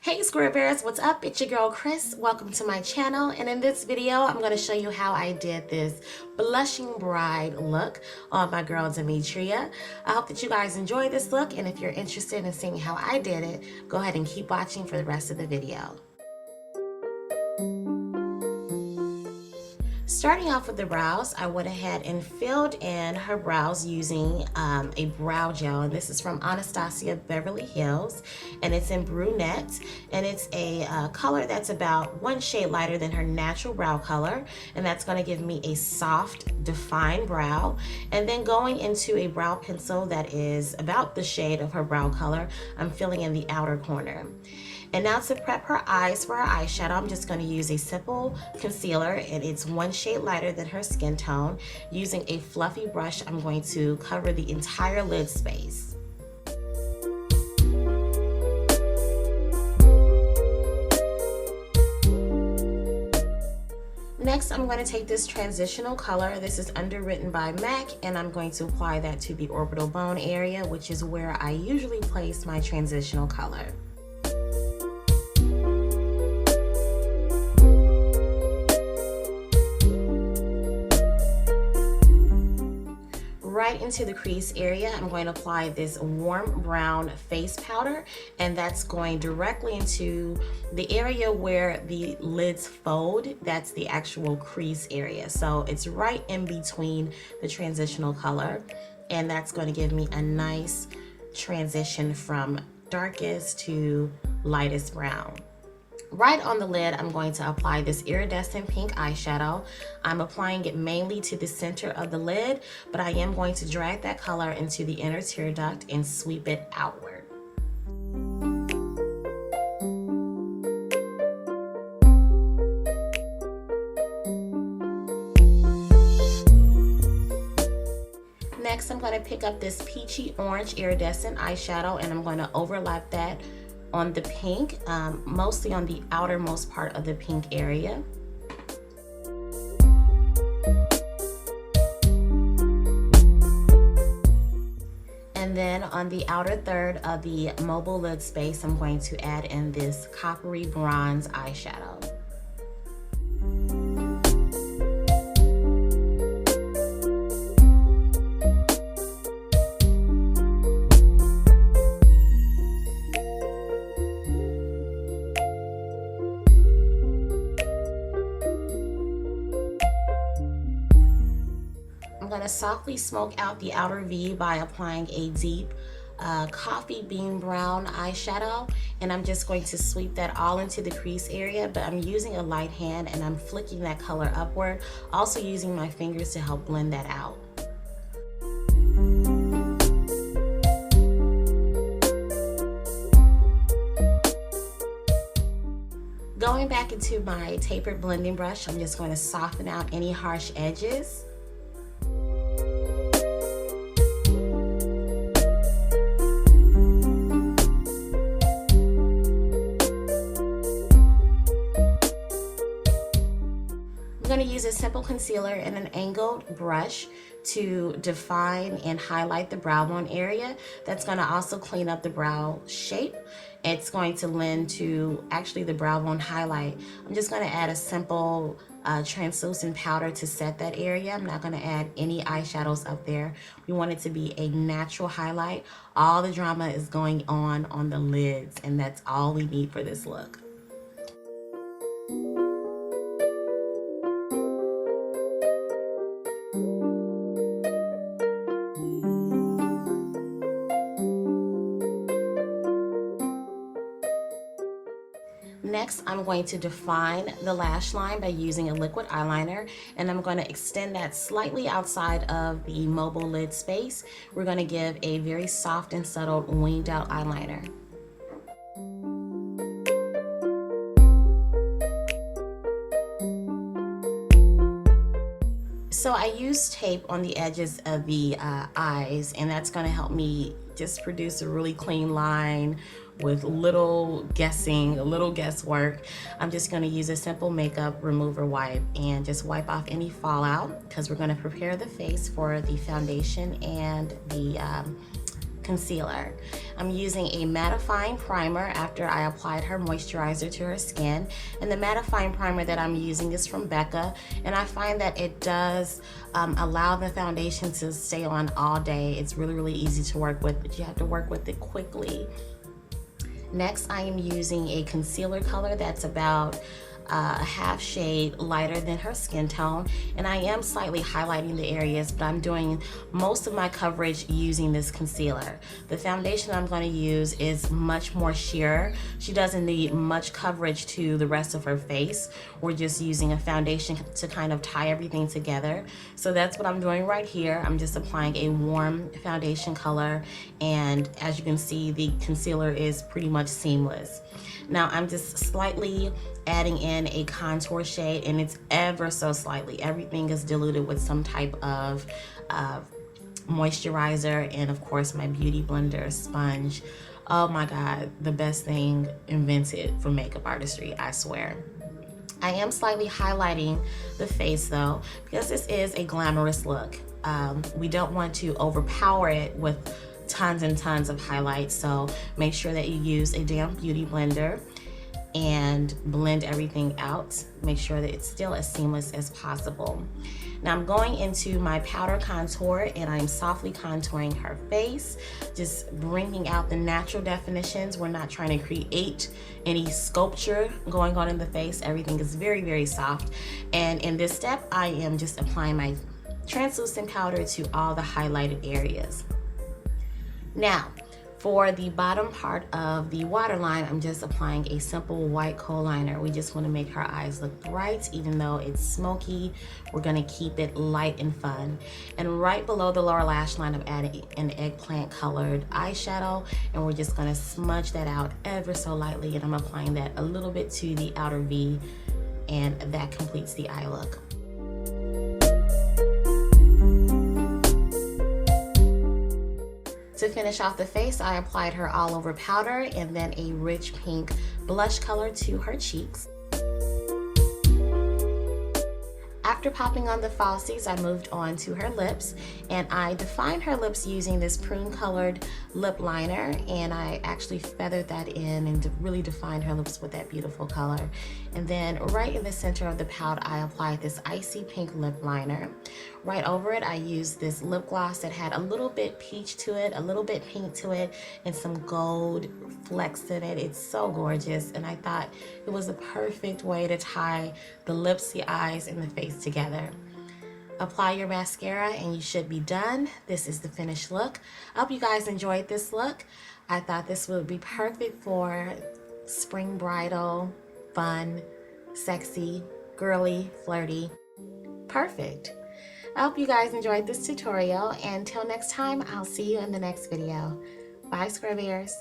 Hey Square Bears, what's up? It's your girl Chris. Welcome to my channel, and in this video I'm going to show you how I did this blushing bride look on my girl Demetria. I hope that you guys enjoy this look, and if you're interested in seeing how I did it, go ahead and keep watching for the rest of the video. Starting off with the brows, I went ahead and filled in her brows using a brow gel, and this is from Anastasia Beverly Hills, and it's in brunette, and it's a color that's about one shade lighter than her natural brow color, and that's going to give me a soft, defined brow. And then going into a brow pencil that is about the shade of her brow color, I'm filling in the outer corner. And now to prep her eyes for her eyeshadow, I'm just going to use a simple concealer, and it's one shade lighter than her skin tone. Using a fluffy brush, I'm going to cover the entire lid space. Next, I'm going to take this transitional color. This is underwritten by MAC, and I'm going to apply that to the orbital bone area, which is where I usually place my transitional color. Right into the crease area, I'm going to apply this warm brown face powder, and that's going directly into the area where the lids fold. That's the actual crease area. So it's right in between the transitional color, and that's going to give me a nice transition from darkest to lightest brown. Right on the lid, I'm going to apply this iridescent pink eyeshadow. I'm applying it mainly to the center of the lid, but I am going to drag that color into the inner tear duct and sweep it outward. Next, I'm going to pick up this peachy orange iridescent eyeshadow, and I'm going to overlap that on the pink, mostly on the outermost part of the pink area. And then on the outer third of the mobile lid space, I'm going to add in this coppery bronze eyeshadow. I'm going to softly smoke out the outer V by applying a deep coffee bean brown eyeshadow, and I'm just going to sweep that all into the crease area, but I'm using a light hand and I'm flicking that color upward, also using my fingers to help blend that out. Going back into my tapered blending brush, I'm just going to soften out any harsh edges. I'm going to use a simple concealer and an angled brush to define and highlight the brow bone area. That's going to also clean up the brow shape. It's going to lend to actually the brow bone highlight. I'm just going to add a simple translucent powder to set that area. I'm not going to add any eyeshadows up there. We want it to be a natural highlight. All the drama is going on the lids, and that's all we need for this look. Next, I'm going to define the lash line by using a liquid eyeliner, and I'm going to extend that slightly outside of the mobile lid space. We're going to give a very soft and subtle winged out eyeliner. So I use tape on the edges of the eyes, and that's going to help me just produce a really clean line with little guesswork. I'm just going to use a simple makeup remover wipe and just wipe off any fallout, because we're going to prepare the face for the foundation and the concealer. I'm using a mattifying primer after I applied her moisturizer to her skin. And the mattifying primer that I'm using is from Becca, and I find that it does allow the foundation to stay on all day. It's really, really easy to work with, but you have to work with it quickly. Next, I am using a concealer color that's about a half shade lighter than her skin tone, and I am slightly highlighting the areas, but I'm doing most of my coverage using this concealer. The foundation I'm going to use is much more sheer. She doesn't need much coverage to the rest of her face. We're just using a foundation to kind of tie everything together. So that's what I'm doing right here. I'm just applying a warm foundation color, and as you can see, the concealer is pretty much seamless. Now I'm just slightly adding in a contour shade, and it's ever so slightly. Everything is diluted with some type of moisturizer, and of course my beauty blender sponge. Oh my God, the best thing invented for makeup artistry, I swear. I am slightly highlighting the face though, because this is a glamorous look. We don't want to overpower it with tons and tons of highlights, so make sure that you use a damp beauty blender and blend everything out. Make sure that it's still as seamless as possible. Now I'm going into my powder contour, and I'm softly contouring her face, just bringing out the natural definitions. We're not trying to create any sculpture going on in the face. Everything is very, very soft. And in this step, I am just applying my translucent powder to all the highlighted areas. Now, for the bottom part of the waterline, I'm just applying a simple white kohl liner. We just want to make her eyes look bright. Even though it's smoky, we're going to keep it light and fun. And right below the lower lash line, I'm adding an eggplant colored eyeshadow, and we're just going to smudge that out ever so lightly, and I'm applying that a little bit to the outer V, and that completes the eye look. To finish off the face, I applied her all over powder and then a rich pink blush color to her cheeks. After popping on the falsies, I moved on to her lips, and I defined her lips using this prune colored lip liner, and I actually feathered that in and really defined her lips with that beautiful color. And then right in the center of the pout, I applied this icy pink lip liner. Right over it, I used this lip gloss that had a little bit peach to it, a little bit pink to it, and some gold flecks in it. It's so gorgeous, and I thought it was a perfect way to tie the lips, the eyes, and the face together. Apply your mascara and you should be done. This is the finished look. I hope you guys enjoyed this look. I thought this would be perfect for spring bridal, fun, sexy, girly, flirty. Perfect. I hope you guys enjoyed this tutorial, and until next time, I'll see you in the next video. Bye, Square Bears.